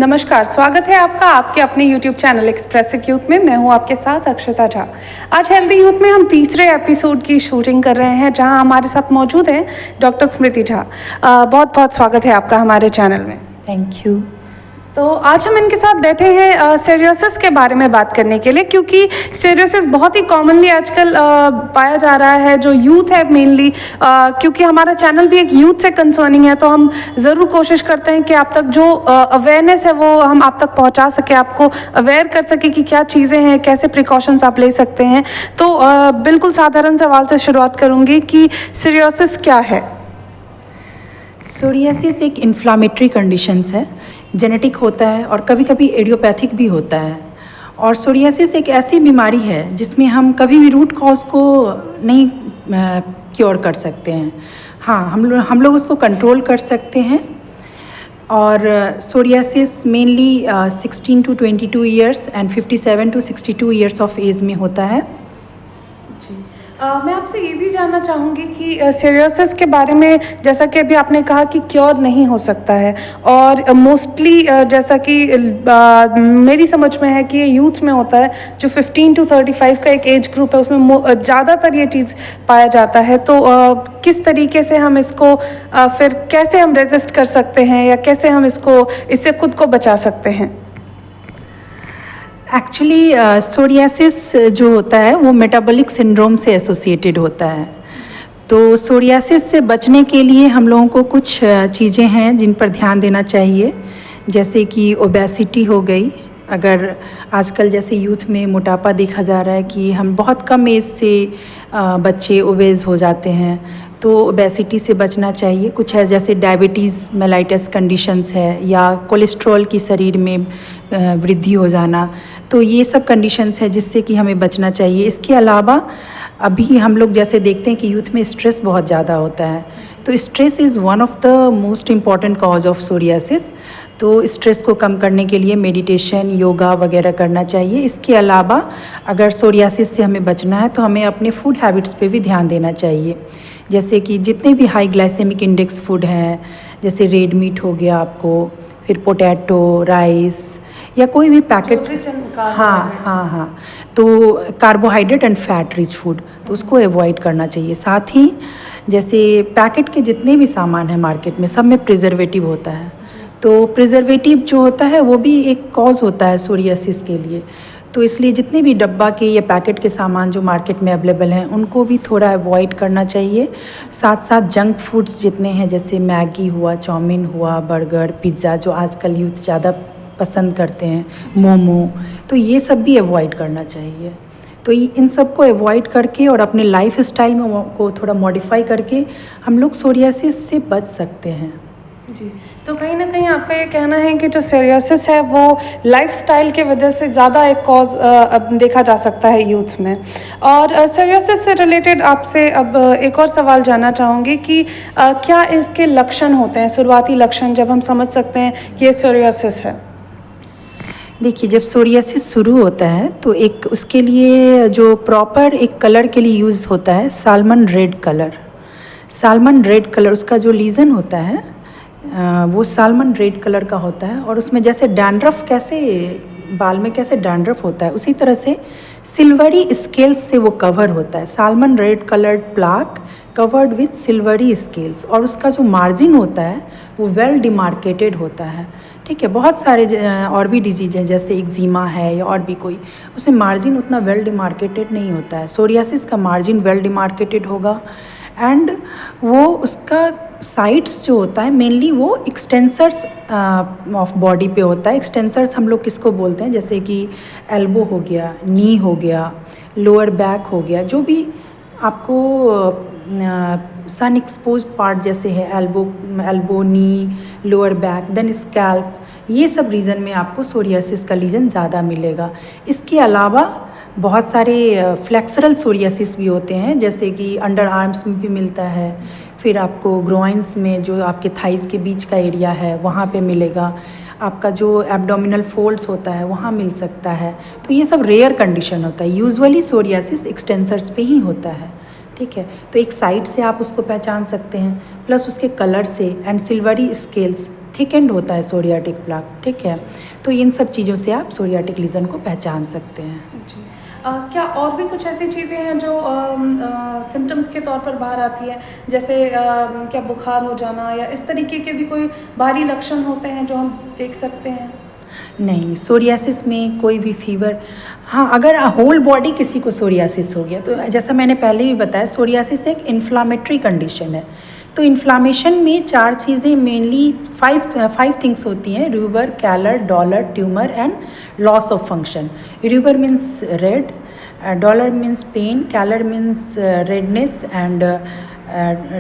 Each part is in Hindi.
नमस्कार, स्वागत है आपका आपके अपने YouTube चैनल एक्सप्रेसिव यूथ में। मैं हूं आपके साथ अक्षता झा। आज हेल्दी यूथ में हम तीसरे एपिसोड की शूटिंग कर रहे हैं, जहां हमारे साथ मौजूद हैं डॉक्टर स्मृति झा। बहुत बहुत स्वागत है आपका हमारे चैनल में। Thank you. तो आज हम इनके साथ बैठे हैं सीरियोसिस के बारे में बात करने के लिए, क्योंकि सीरियोसिस बहुत ही कॉमनली आजकल पाया जा रहा है, जो यूथ है मेनली। क्योंकि हमारा चैनल भी एक यूथ से कंसर्निंग है, तो हम ज़रूर कोशिश करते हैं कि आप तक जो अवेयरनेस है वो हम आप तक पहुंचा सके, आपको अवेयर कर सके कि क्या चीज़ें हैं, कैसे प्रिकॉशंस आप ले सकते हैं। तो बिल्कुल साधारण सवाल से शुरुआत करूँगी कि सीरियोसिस क्या है। सोरियासिस एक इन्फ्लामेटरी कंडीशंस है, जेनेटिक होता है और कभी कभी एडियोपैथिक भी होता है। और सोरियासिस एक ऐसी बीमारी है जिसमें हम कभी भी रूट कॉज को नहीं क्योर कर सकते हैं। हाँ, हम लोग उसको कंट्रोल कर सकते हैं। और psoriasis mainly 16 to 22 years and 57 to 62 years of age में होता है। जी, मैं आपसे ये भी जानना चाहूँगी कि सीरियोसिस के बारे में, जैसा कि अभी आपने कहा कि क्योर नहीं हो सकता है, और मोस्टली जैसा कि मेरी समझ में है कि ये यूथ में होता है, जो 15 to 35 का एक एज ग्रुप है, उसमें ज़्यादातर ये चीज़ पाया जाता है। तो किस तरीके से हम इसको फिर कैसे हम रेजिस्ट कर सकते हैं, या कैसे हम इससे खुद को बचा सकते हैं? एक्चुअली सोरियासिस जो होता है वो मेटाबॉलिक सिंड्रोम से एसोसिएटेड होता है। तो सोरियासिस से बचने के लिए हम लोगों को कुछ चीज़ें हैं जिन पर ध्यान देना चाहिए, जैसे कि ओबेसिटी हो गई। अगर आजकल जैसे यूथ में मोटापा देखा जा रहा है कि हम बहुत कम एज से बच्चे ओबेज हो जाते हैं, तो ओबेसिटी से बचना चाहिए। कुछ है जैसे डायबिटीज़ मेलाइटस कंडीशंस है, या कोलेस्ट्रॉल की शरीर में वृद्धि हो जाना, तो ये सब कंडीशंस है जिससे कि हमें बचना चाहिए। इसके अलावा अभी हम लोग जैसे देखते हैं कि यूथ में स्ट्रेस बहुत ज़्यादा होता है, तो stress is one of the most important cause of psoriasis. तो स्ट्रेस को कम करने के लिए मेडिटेशन, योगा वगैरह करना चाहिए। इसके अलावा अगर सोरियासिस से हमें बचना है तो हमें अपने फूड हैबिट्स पे भी ध्यान देना चाहिए, जैसे कि जितने भी हाई ग्लाइसेमिक इंडेक्स फूड हैं, जैसे रेड मीट हो गया आपको, फिर पोटैटो, राइस, या कोई भी पैकेट। हाँ, तो carbohydrate and fat rich food, तो उसको अवॉइड करना चाहिए। साथ ही जैसे पैकेट के जितने भी सामान हैं मार्केट में, सब में प्रिजर्वेटिव होता है, तो प्रिजर्वेटिव जो होता है वो भी एक कॉज होता है सोरियासिस के लिए। तो इसलिए जितने भी डब्बा के या पैकेट के सामान जो मार्केट में अवेलेबल हैं उनको भी थोड़ा अवॉइड करना चाहिए। साथ साथ जंक फूड्स जितने हैं, जैसे मैगी हुआ, चाउमीन हुआ, बर्गर, पिज़्ज़ा, जो आजकल यूथ ज़्यादा पसंद करते हैं, मोमो, तो ये सब भी अवॉइड करना चाहिए। तो इन सब को अवॉइड करके और अपने लाइफ स्टाइल में को थोड़ा मॉडिफाई करके हम लोग सोरियासिस से बच सकते हैं। जी, तो कहीं ना कहीं आपका ये कहना है कि जो सीरियोसिस है वो लाइफस्टाइल के वजह से ज़्यादा एक कॉज देखा जा सकता है यूथ में। और सीरियोसिस से रिलेटेड आपसे अब एक और सवाल जानना चाहूँगी कि क्या इसके लक्षण होते हैं, शुरुआती लक्षण, जब हम समझ सकते हैं कि ये सीरियोसिस है? देखिए, जब सोरियासिस शुरू होता है तो एक उसके लिए जो प्रॉपर एक कलर के लिए यूज़ होता है, salmon red colour. Salmon red colour उसका जो लीजन होता है वो साल्मन रेड कलर का होता है, और उसमें जैसे डैंड्रफ, कैसे बाल में कैसे डैंड्रफ होता है, उसी तरह से सिल्वरी स्केल्स से वो कवर होता है। Salmon red coloured plaque covered with silvery scales, और उसका जो मार्जिन होता है वो वेल डिमार्केटेड होता है। ठीक है, बहुत सारे और भी डिजीज हैं, जैसे एक्जिमा है या और भी कोई, उसमें मार्जिन उतना वेल डिमार्केटेड नहीं होता है। सोरियासिस का मार्जिन वेल डिमार्केटेड होगा, एंड वो उसका साइड्स जो होता है मेनली वो एक्सटेंसर्स ऑफ बॉडी पे होता है। एक्सटेंसर्स हम लोग किसको बोलते हैं, जैसे कि एल्बो हो गया, नी हो गया, लोअर बैक हो गया, जो भी आपको सन एक्सपोज्ड पार्ट जैसे है, एल्बो, नी, लोअर बैक, देन स्कैल्प, ये सब रीजन में आपको सोरियासिस का लीजन ज़्यादा मिलेगा। इसके अलावा बहुत सारे फ्लेक्सरल सोरियासिस भी होते हैं, जैसे कि अंडर आर्म्स में भी मिलता है, फिर आपको ग्रोइंस में, जो आपके थाइस के बीच का एरिया है, वहाँ पे मिलेगा। आपका जो एब्डोमिनल फोल्ड्स होता है वहाँ मिल सकता है। तो ये सब रेयर कंडीशन होता है, यूजुअली सोरियासिस एक्सटेंसर्स पे ही होता है। ठीक है, तो एक साइड से आप उसको पहचान सकते हैं, प्लस उसके कलर से एंड सिल्वरी स्केल्स थिकेंड होता है सोरियाटिक प्लाक, ठीक है। तो इन सब चीज़ों से आप सोरियाटिक लीजन को पहचान सकते हैं। जी। क्या और भी कुछ ऐसी चीज़ें हैं जो सिम्टम्स के तौर पर बाहर आती है, जैसे क्या बुखार हो जाना या इस तरीके के भी कोई बाहरी लक्षण होते हैं जो हम देख सकते हैं? नहीं, सोरियासिस में कोई भी फीवर, हाँ अगर होल बॉडी किसी को सोरियासिस हो गया तो जैसा मैंने पहले भी बताया, सोरियासिस एक इन्फ्लामेटरी कंडीशन है। तो इन्फ्लामेशन में 4 चीज़ें मेनली 5 थिंग्स होती हैं: rubor, calor, dolor, tumour and loss of function. Rubor means red, dolor means pain, calor means redness and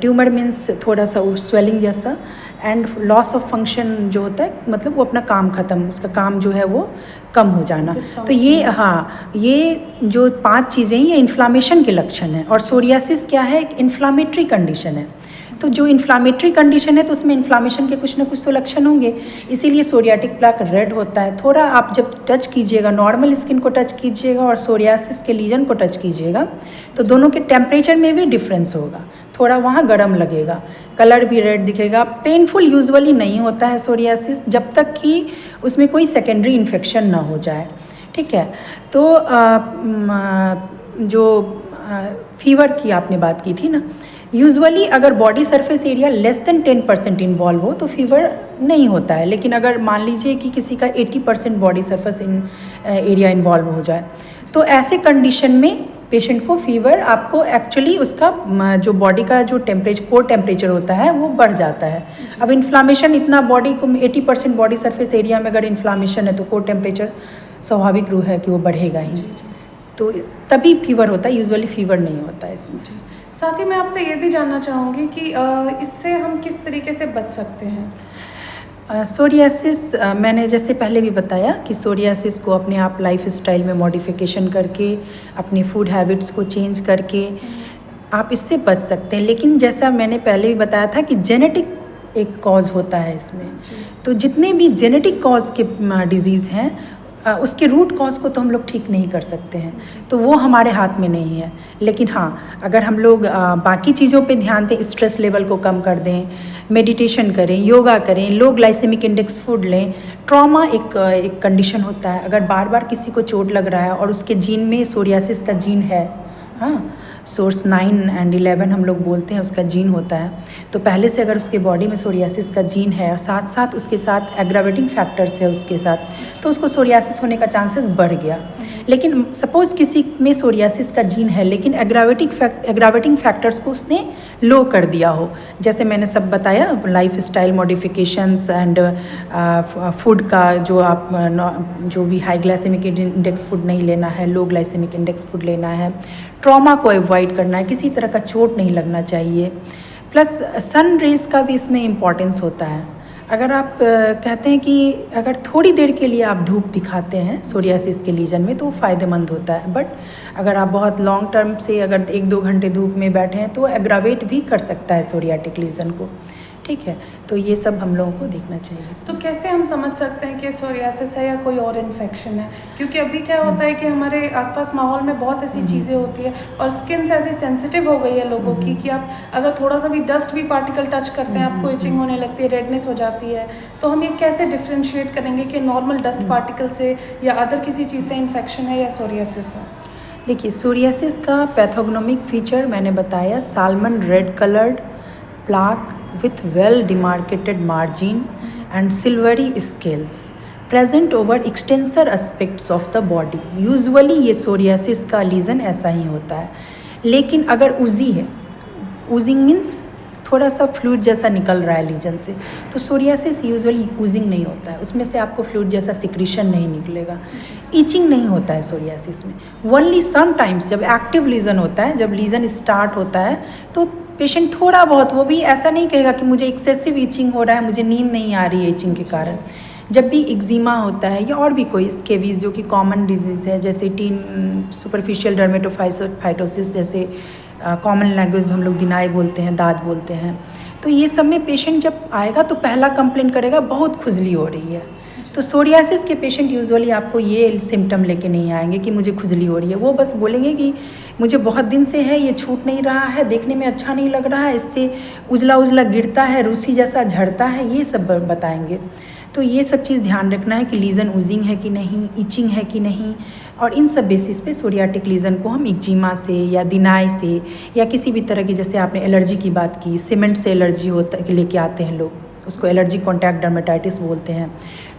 tumour means थोड़ा सा स्वेलिंग जैसा, एंड लॉस ऑफ फंक्शन जो होता है मतलब वो अपना काम ख़त्म, उसका काम जो है वो कम हो जाना। तो ये हाँ, ये जो 5 चीज़ें हैं ये इन्फ्लामेशन के लक्षण हैं। और सोरियासिस क्या है? एक इन्फ्लामेटरी कंडीशन है। तो जो इन्फ्लामेटरी कंडीशन है तो उसमें इन्फ्लामेशन के कुछ ना कुछ तो लक्षण होंगे, इसीलिए सोरियाटिक प्लाक रेड होता है। थोड़ा आप जब टच कीजिएगा, नॉर्मल स्किन को टच कीजिएगा और सोरियासिस के लीजन को टच कीजिएगा तो दोनों के टेम्परेचर में भी डिफरेंस होगा, थोड़ा वहाँ गर्म लगेगा, कलर भी रेड दिखेगा। पेनफुल यूजुअली नहीं होता है सोरियासिस जब तक कि उसमें कोई सेकेंडरी इन्फेक्शन ना हो जाए, ठीक है। तो जो फीवर की आपने बात की थी ना, यूजुअली अगर body surface area less than 10% involve हो तो फीवर नहीं होता है। लेकिन अगर मान लीजिए कि किसी का 80% बॉडी सरफेस एरिया इन्वॉल्व हो जाए तो ऐसे कंडीशन में पेशेंट को फीवर, आपको एक्चुअली उसका जो बॉडी का जो कोर टेम्परेचर होता है वो बढ़ जाता है। अब इन्फ्लामेशन इतना बॉडी को 80% बॉडी सरफेस एरिया में अगर इन्फ्लामेशन है तो कोर टेम्परेचर स्वाभाविक रूप है कि वो बढ़ेगा ही, तो तभी फीवर होता है, यूजुअली फीवर नहीं होता है इसमें। साथ ही मैं आपसे ये भी जानना चाहूँगी कि इससे हम किस तरीके से बच सकते हैं? सोरियासिस मैंने जैसे पहले भी बताया कि सोरियासिस को अपने आप लाइफ स्टाइल में मॉडिफिकेशन करके, अपने फूड हैबिट्स को चेंज करके आप इससे बच सकते हैं। लेकिन जैसा मैंने पहले भी बताया था कि जेनेटिक एक कॉज होता है इसमें, तो जितने भी जेनेटिक कॉज के डिजीज़ हैं उसके रूट कॉज को तो हम लोग ठीक नहीं कर सकते हैं, तो वो हमारे हाथ में नहीं है। लेकिन हाँ, अगर हम लोग बाकी चीज़ों पे ध्यान दें, स्ट्रेस लेवल को कम कर दें, मेडिटेशन करें, योगा करें, लो ग्लाइसेमिक इंडेक्स फूड लें। ट्रॉमा एक कंडीशन होता है, अगर बार बार किसी को चोट लग रहा है और उसके जीन में सोरियासिस का जीन है, हाँ सोर्स 9 और 11 हम लोग बोलते हैं उसका जीन होता है, तो पहले से अगर उसके बॉडी में सोरियासिस का जीन है और साथ साथ उसके साथ एग्रावेटिंग फैक्टर्स है उसके साथ, तो उसको सोरियासिस होने का चांसेस बढ़ गया। लेकिन सपोज़ किसी में सोरियासिस का जीन है लेकिन एग्रावेटिंग फैक्टर्स को उसने लो कर दिया हो, जैसे मैंने सब बताया, life style modifications and food का जो भी हाई ग्लाइसेमिक इंडेक्स फूड नहीं लेना है, लो ग्लाइसेमिक इंडेक्स फूड लेना है, ट्रॉमा को अवॉइड करना है, किसी तरह का चोट नहीं लगना चाहिए। प्लस सन रेज का भी इसमें इम्पॉर्टेंस होता है। अगर आप कहते हैं कि अगर थोड़ी देर के लिए आप धूप दिखाते हैं सोरियासिस के लीजन में तो फ़ायदेमंद होता है, बट अगर आप बहुत लॉन्ग टर्म से अगर 1-2 घंटे धूप में बैठे हैं तो एग्रावेट भी कर सकता है सोरियाटिक लीजन को, ठीक है। तो ये सब हम लोगों को देखना चाहिए। तो कैसे हम समझ सकते हैं कि सोरियासिस है या कोई और इन्फेक्शन है? क्योंकि अभी क्या होता है कि हमारे आसपास माहौल में बहुत ऐसी चीज़ें होती है और स्किन ऐसी सेंसिटिव हो गई है लोगों की कि आप अगर थोड़ा सा भी डस्ट भी पार्टिकल टच करते हैं आपको इचिंग होने लगती है, रेडनेस हो जाती है। तो हम ये कैसे डिफ्रेंशिएट करेंगे कि नॉर्मल डस्ट पार्टिकल से या अदर किसी चीज़ से इन्फेक्शन है या सोरियासिस है? देखिए, सोरियासिस का पैथोग्नोमिक फीचर मैंने बताया, salmon red coloured plaque with well demarcated margin and silvery scales present over extensor aspects of the body। Usually ये सोरियासिस का लीजन ऐसा ही होता है। लेकिन अगर उजी है, उजिंग मीन्स थोड़ा सा फ्लूइड जैसा निकल रहा है लीजन से, तो सोरियासिस यूजुअली उजिंग नहीं होता है, उसमें से आपको फ्लूइड जैसा सिक्रीशन नहीं निकलेगा। ईचिंग नहीं होता है सोरियासिस में। ओनली सम टाइम्स जब एक्टिव लीजन होता है, जब लीजन स्टार्ट होता है तो पेशेंट थोड़ा बहुत, वो भी ऐसा नहीं कहेगा कि मुझे एक्सेसिव ईचिंग हो रहा है, मुझे नींद नहीं आ रही है ईचिंग के कारण। जब भी एक्जिमा होता है या और भी कोई स्केवीज जो कि कॉमन डिजीज़ है, जैसे सुपरफिशियल डर्मेटोफाइटोसिस, जैसे कॉमन लैंग्वेज हम लोग दिनाई बोलते हैं, दाद बोलते हैं, तो ये सब में पेशेंट जब आएगा तो पहला कंप्लेंट करेगा बहुत खुजली हो रही है, तो सोरियासिस के पेशेंट यूजुअली आपको ये सिम्टम लेके नहीं आएंगे कि मुझे खुजली हो रही है, वो बस बोलेंगे कि मुझे बहुत दिन से है, ये छूट नहीं रहा है, देखने में अच्छा नहीं लग रहा है, इससे उजला उजला गिरता है, रूसी जैसा झड़ता है, ये सब बताएंगे। तो ये सब चीज़ ध्यान रखना है कि लीजन उजिंग है कि नहीं, इचिंग है कि नहीं, और इन सब बेसिस पे सोरियाटिक लीजन को हम एक्जिमा से या दिनाई से या किसी भी तरह की, जैसे आपने एलर्जी की बात की, सीमेंट से एलर्जी होता लेके आते हैं लोग, उसको एलर्जी कॉन्टैक्ट डर्मेटाइटिस बोलते हैं।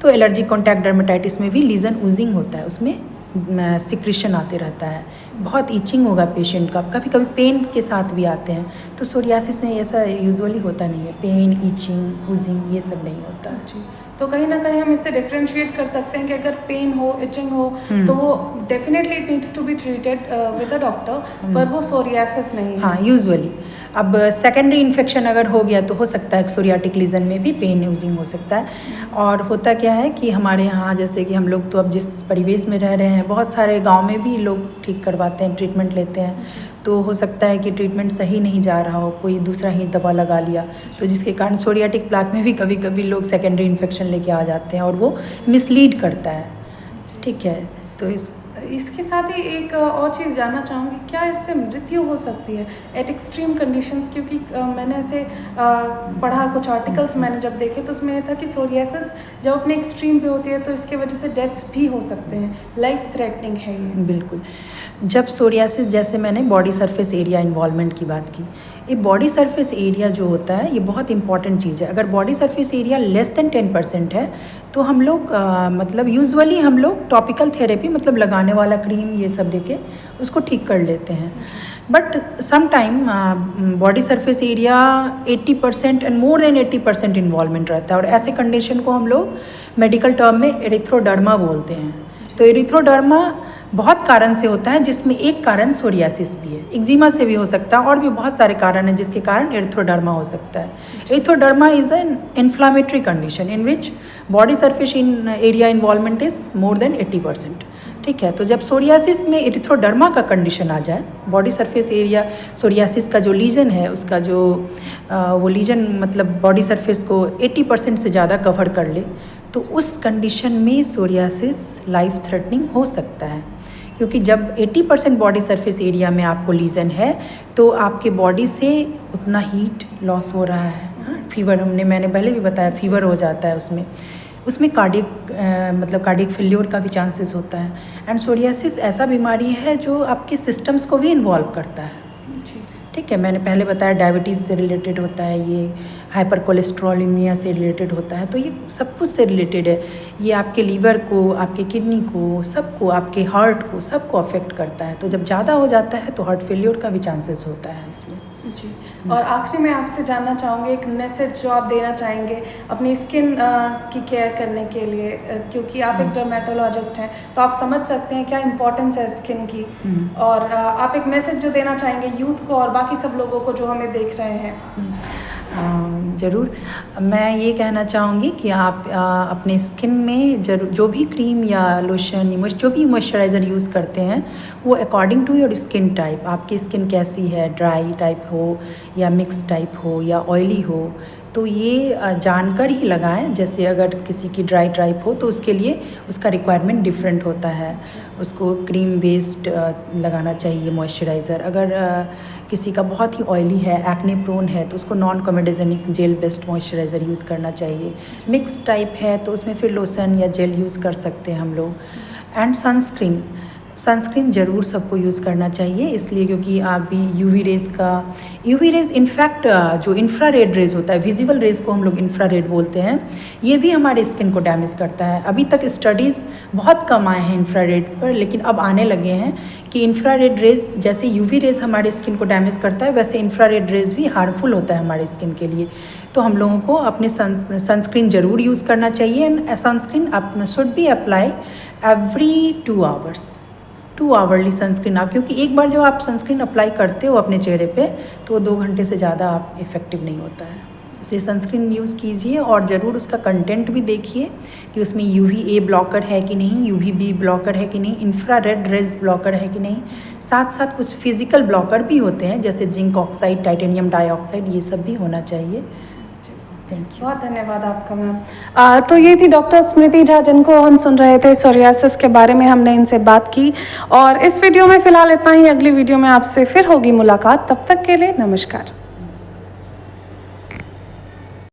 तो एलर्जी कॉन्टैक्ट डर्मेटाइटिस में भी लीजन उजिंग होता है, उसमें सिक्रेशन आते रहता है, बहुत इचिंग होगा पेशेंट का, कभी कभी पेन के साथ भी आते हैं। तो सोरियासिस में ऐसा यूजुअली होता नहीं है, पेन, इचिंग, उजिंग ये सब नहीं होता। जी, तो कहीं ना कहीं हम इससे डिफरेंशिएट कर सकते हैं कि अगर पेन हो, इचिंग हो, तो वो definitely it needs to be treated with a doctor, पर वो सोरियासिस नहीं है। हाँ, यूजुअली अब सेकेंडरी इन्फेक्शन अगर हो गया तो हो सकता है सोरियाटिक लीजन में भी पेन यूजिंग हो सकता है। और होता क्या है कि हमारे यहाँ जैसे कि हम लोग तो अब जिस परिवेश में रह रहे हैं, बहुत सारे गांव में भी लोग ठीक करवाते हैं, ट्रीटमेंट लेते हैं, तो हो सकता है कि ट्रीटमेंट सही नहीं जा रहा हो, कोई दूसरा ही दवा लगा लिया, तो जिसके कारण सोरियाटिक प्लाक में भी कभी कभी लोग सेकेंडरी इन्फेक्शन लेके आ जाते हैं और वो मिसलीड करता है। ठीक है, तो इसके साथ ही एक और चीज़ जानना चाहूँगी, क्या इससे मृत्यु हो सकती है एट एक्सट्रीम कंडीशंस? क्योंकि मैंने ऐसे पढ़ा, कुछ आर्टिकल्स मैंने जब देखे तो उसमें ये था कि सोरियासिस जब अपने एक्सट्रीम पे होती है तो इसके वजह से डेथ्स भी हो सकते हैं, लाइफ थ्रेटनिंग है ये। बिल्कुल, जब सोरियासिस, जैसे मैंने बॉडी सरफेस एरिया इन्वॉल्वमेंट की बात की, ये बॉडी सरफेस एरिया जो होता है ये बहुत इंपॉर्टेंट चीज़ है। अगर body surface area less than 10% है तो हम लोग मतलब यूजुअली हम लोग टॉपिकल थेरेपी, मतलब लगाने वाला क्रीम ये सब देके उसको ठीक कर लेते हैं। But some time body surface area 80% and more than 80% involvement रहता है, और ऐसे कंडीशन को हम लोग मेडिकल टर्म में एरिथ्रोडर्मा बोलते हैं। तो एरिथ्रोडर्मा बहुत कारण से होता है, जिसमें एक कारण सोरियासिस भी है, एक्जिमा से भी हो सकता है, और भी बहुत सारे कारण हैं जिसके कारण एरिथ्रोडर्मा हो सकता है। Erythroderma is an inflammatory condition in which body surface in area involvement is more than 80%। ठीक है, तो जब सोरियासिस में एरिथ्रोडर्मा का कंडीशन आ जाए, बॉडी सरफेस एरिया सोरियासिस का जो लीजन है उसका जो वो लीजन मतलब बॉडी सरफेस को 80% से ज़्यादा कवर कर ले, तो उस कंडीशन में सोरियासिस लाइफ थ्रेटनिंग हो सकता है। क्योंकि जब 80% बॉडी सरफेस एरिया में आपको लीजन है तो आपके बॉडी से उतना हीट लॉस हो रहा है, फीवर, मैंने पहले भी बताया, फीवर हो जाता है उसमें कार्डियक मतलब कार्डियक फेल्योर का भी चांसेस होता है। एंड सोरियासिस ऐसा बीमारी है जो आपके सिस्टम्स को भी इन्वॉल्व करता है। ठीक है, मैंने पहले बताया डायबिटीज़ से रिलेटेड होता है, ये हाइपर कोलेस्ट्रॉलिमिया से रिलेटेड होता है, तो ये सब कुछ से रिलेटेड है। ये आपके लीवर को, आपके किडनी को, सबको, आपके हार्ट को, सबको अफेक्ट करता है। तो जब ज़्यादा हो जाता है तो हार्ट फेल्योर का भी चांसेस होता है इसमें। जी, और आखिरी में आपसे जानना चाहूँगी एक मैसेज जो आप देना चाहेंगे अपनी स्किन की केयर करने के लिए, क्योंकि आप एक डर्मेटोलॉजिस्ट हैं तो आप समझ सकते हैं क्या इम्पोर्टेंस है स्किन की, और आप एक मैसेज जो देना चाहेंगे यूथ को और बाकी सब लोगों को जो हमें देख रहे हैं। ज़रूर, मैं ये कहना चाहूँगी कि आप अपने स्किन में जो भी क्रीम या लोशन, जो भी मॉइस्चराइज़र यूज़ करते हैं वो according to your skin type, आपकी स्किन कैसी है, ड्राई टाइप हो या मिक्स टाइप हो या ऑयली हो, तो ये जानकर ही लगाएं। जैसे अगर किसी की ड्राई टाइप हो तो उसके लिए उसका रिक्वायरमेंट डिफरेंट होता है, उसको क्रीम बेस्ड लगाना चाहिए मॉइस्चराइज़र। अगर किसी का बहुत ही ऑयली है, एक्ने प्रोन है, तो उसको non comedogenic gel based moisturiser use करना चाहिए। मिक्स टाइप है तो उसमें फिर लोशन या जेल यूज़ कर सकते हैं हम लोग। एंड सनस्क्रीन ज़रूर सबको यूज़ करना चाहिए, इसलिए क्योंकि आप भी यूवी रेज़ इनफैक्ट जो इंफ्रारेड रेज़ होता है, विजिबल रेज़ को हम लोग इंफ्रारेड बोलते हैं, ये भी हमारे स्किन को डैमेज करता है। अभी तक स्टडीज़ बहुत कम आए हैं इंफ्रारेड पर, लेकिन अब आने लगे हैं कि इंफ्रारेड रेज़, जैसे यूवी रेज़ हमारे स्किन को डैमेज करता है वैसे इंफ्रारेड रेज़ भी हार्मफुल होता है हमारे स्किन के लिए। तो हम लोगों को अपने सनस्क्रीन ज़रूर यूज़ करना चाहिए। And sunscreen should be apply every 2 hours, 2 hourly sunscreen आप, क्योंकि एक बार जो आप सनस्क्रीन अप्लाई करते हो अपने चेहरे पे तो 2 घंटे से ज़्यादा आप इफ़ेक्टिव नहीं होता है, इसलिए सनस्क्रीन यूज़ कीजिए। और ज़रूर उसका कंटेंट भी देखिए कि उसमें UVA ब्लॉकर है कि नहीं, UVB ब्लॉकर है कि नहीं, इंफ्रारेड रेज ब्लॉकर है कि नहीं। साथ साथ कुछ फिजिकल ब्लॉकर भी होते हैं जैसे जिंक ऑक्साइड, टाइटेनियम डाइऑक्साइड, ये सब भी होना चाहिए। Thank you. बहुत धन्यवाद आपका मैम। तो ये थी डॉक्टर स्मृति झा, जिनको हम सुन रहे थे सोरियासिस के बारे में, हमने इनसे बात की। और इस वीडियो में फ़िलहाल इतना ही। अगली वीडियो में आपसे फिर होगी मुलाकात, तब तक के लिए नमस्कार।